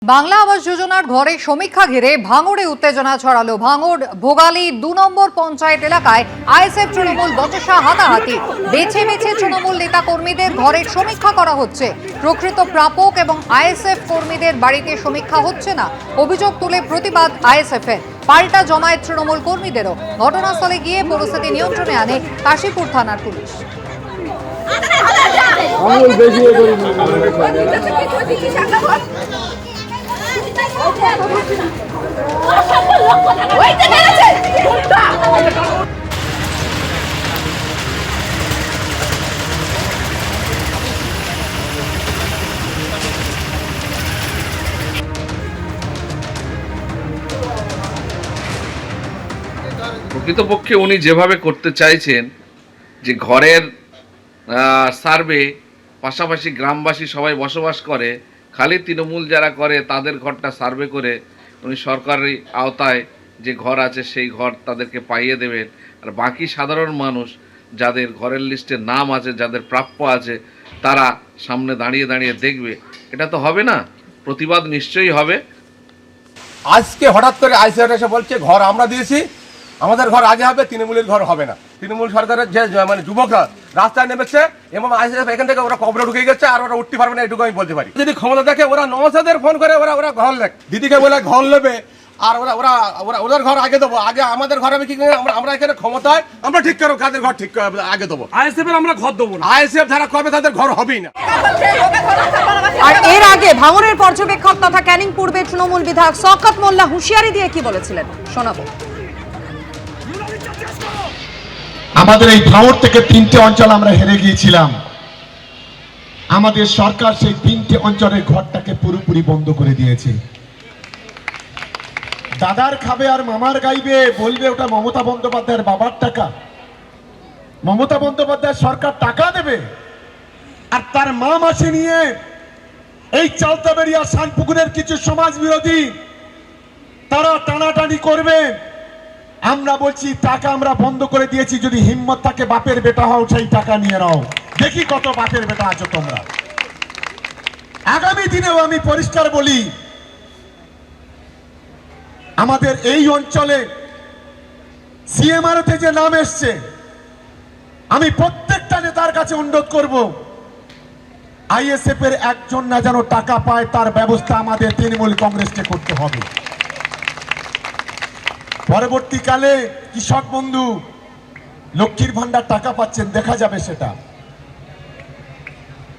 বাংলা আবাস যোজনার ঘরে সমীক্ষা ঘিরে ভাঙড়ে উত্তেজনা ছড়ালো। ভাঙড় ভোগালী ২ নম্বর পঞ্চায়েত এলাকায় আইএসএফ তৃণমূল বচসা হাতাহাতি। বেছে বেছে তৃণমূল নেতা কর্মীদের ঘরের সমীক্ষা করা হচ্ছে। প্রকৃত প্রাপক এবং আইএসএফ কর্মীদের বাড়িতে সমীক্ষা হচ্ছে না, অভিযোগ তুলে প্রতিবাদ আইএসএফ এর। পাল্টা জমায়েত তৃণমূল কর্মীদেরও। ঘটনাস্থলে গিয়ে পরিস্থিতি নিয়ন্ত্রণে আনে কাশীপুর থানার পুলিশ। প্রকৃতপক্ষে উনি যেভাবে করতে চাইছেন যে ঘরের সার্ভে, পাশাপাশি গ্রামবাসী সবাই বসবাস করে, খালি তৃণমূল যারা করে তাদের ঘরটা সার্ভে করে উনি সরকারি আওতায় যে ঘর আছে সেই ঘর তাদেরকে পাইয়ে দেবেন, আর বাকি সাধারণ মানুষ যাদের ঘরের লিস্টে নাম আছে, যাদের প্রাপ্য আছে, তারা সামনে দাঁড়িয়ে দাঁড়িয়ে দেখবে। এটা তো হবে না, প্রতিবাদ নিশ্চয়ই হবে। আজকে হঠাৎ করে আইসিআর এসে বলছে ঘর আমরা দিয়েছি, আমাদের ঘর আগে হবে, তৃণমূলের ঘর হবে না। তৃণমূল সরকারের যে যুবকরা রাস্তায় নেমেছে এবং আইসিএফ এখান থেকে ওরা কবরে ঢুকে গেছে, আর ওরা উঠতে পারবে না, এটুকু আমি বলতে পারি। যদি ক্ষমতা দেখে ওরা নওশাদের ফোন করে ওরা ঘর লেখ দিদিকে বলে ঘর নেবে, আর ওদের ঘর আগে দেবো, আগে আমাদের ঘর হবে কি আমরা এখানে ক্ষমতায় আমরা ঠিক করবো, কাদের ঘর ঠিক আগে দেবো। আইএসএফ এর আমরা ঘর দেবো না, আইএসএফ যারা করবে তাদের ঘর হবেই না। আর এর আগে ভাঙড়ের পর্যবেক্ষক তথা ক্যানিং পূর্বের তৃণমূল বিধায়ক শওকত মোল্লা হুঁশিয়ারি দিয়ে কি বলেছিলেন শোনাবো। আমাদের এই ভাঙড় থেকে 3টে অঞ্চল আমরা হেরে গিয়েছিলাম। আমাদের সরকার সেই 3টে অঞ্চলের ঘরটাকে পুরোপুরি বন্ধ করে দিয়েছে। দাদার খাবে আর মামার গাইবে, বলবে ওটা মমতা বন্দ্যোপাধ্যায়ের বাবার টাকা। মমতা বন্দ্যোপাধ্যায় সরকার টাকা দেবে, আর তার মা মাসি নিয়ে এই চালতাবেড়িয়া শানপুকুরের কিছু সমাজ বিরোধী তারা টানাটানি করবে। আমরা বলছি টাকা আমরা বন্ধ করে দিয়েছি, যদি হিম্মত থাকে বাপের বেটা হও, সেই টাকা নিয়ে নাও, দেখি কত বাপের বেটা আছো তোমরা। আগামী দিনেও আমি পরিষ্কার বলি, আমাদের এই অঞ্চলে সিএমআরতে যে নাম এসছে, আমি প্রত্যেকটা নেতার কাছে অনুরোধ করব, আইএসএফ এর একজন না যেন টাকা পায়, তার ব্যবস্থা আমাদের তৃণমূল কংগ্রেসকে করতে হবে। পরবর্তীকালে কৃষক বন্ধু লক্ষ্মীর ভান্ডার টাকা পাচ্ছেন, দেখা যাবে সেটা।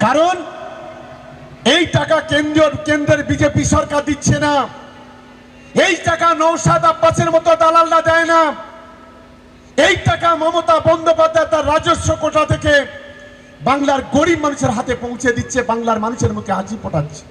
কারণ এই টাকা কেন্দ্রের বিজেপি সরকার দিচ্ছে না, এই টাকা নওশাদ আব্বাসের মতো দালালরা দেয় না, এই টাকা মমতা বন্দ্যোপাধ্যায় তার রাজস্ব কোটা থেকে বাংলার গরিব মানুষের হাতে পৌঁছে দিচ্ছে, বাংলার মানুষের মুখে হাসি ফোটাচ্ছে।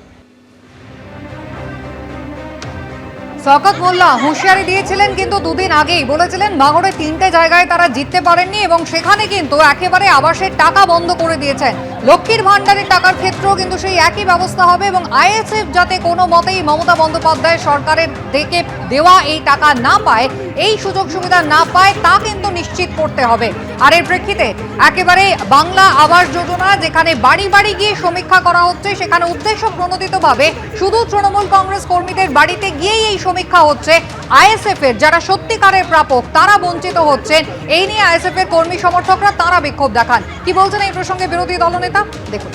শওকত মোল্লা হুঁশিয়ারি দিয়েছিলেন, কিন্তু দুদিন আগেই বলেছিলেন ভাঙড়ে 3টে জায়গায় তারা জিততে পারেননি এবং সেখানে কিন্তু একেবারে আবাসের টাকা বন্ধ করে দিয়েছেন। লক্ষ্মীর ভান্ডারের টাকার ক্ষেত্রেও কিন্তু সেই একই ব্যবস্থা হবে এবং আইএসএফ যাতে কোনো মতেই মমতা বন্দ্যোপাধ্যায় সরকারের থেকে দেওয়া এই টাকা না পায়, এই সুযোগ সুবিধা না পায়, তা কিন্তু নিশ্চিত করতে হবে। আর এর প্রেক্ষিতে একেবারে বাংলা আবাস যোজনা যেখানে বাড়ি বাড়ি গিয়ে সমীক্ষা করা হচ্ছে, সেখানে উদ্দেশ্য প্রণোদিতভাবে শুধু তৃণমূল কংগ্রেস কর্মীদের বাড়িতে গিয়েই এই সমীক্ষা হচ্ছে। আইএসএফ এর যারা সত্যিকারের প্রাপক তারা বঞ্চিত হচ্ছেন, এই নিয়ে আইএসএফ এর কর্মী সমর্থকরা তারা বিক্ষোভ দেখান। কি বলছেন এই প্রসঙ্গে বিরোধী দলনেতা, দেখুন।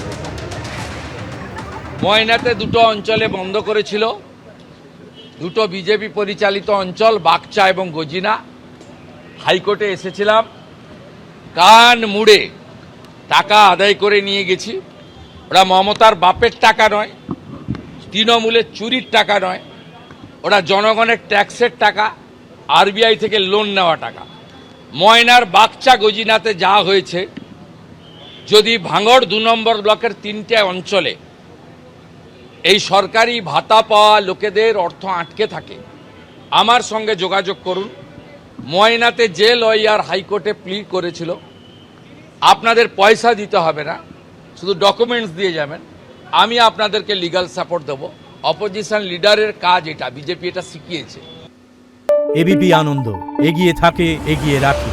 ময়নাতে 2টো অঞ্চলে বন্ধ করেছিল, 2টো বিজেপি পরিচালিত অঞ্চল বাগচা এবং গজিনা। হাইকোর্টে এসেছিলাম, কান মুড়ে টাকা আদায় করে নিয়ে গেছি। ওরা মমতার বাপের টাকা নয়, তৃণমূলের চুরির টাকা নয়, ওরা জনগণের ট্যাক্সের টাকা, আরবিআই থেকে লোন নেওয়া টাকা। ময়নার বাগচা গজিনাতে যা হয়েছে, যদি ভাঙড় 2 নম্বর ব্লকের 3টে অঞ্চলে এই সরকারি ভাতা পাওয়া লোকেদের অর্থ আটকে থাকে, আমার সঙ্গে যোগাযোগ করুন। ময়নাতে যে লয়ার হাইকোর্টে প্লি করেছিল, আপনাদের পয়সা দিতে হবে না, শুধু ডকুমেন্টস দিয়ে যাবেন, আমি আপনাদেরকে লিগ্যাল সাপোর্ট দেবো। অপোজিশন লিডারের কাজ এটা, বিজেপি এটা শিখিয়েছে। এবিপি আনন্দ, এগিয়ে থাকে, এগিয়ে রাখে।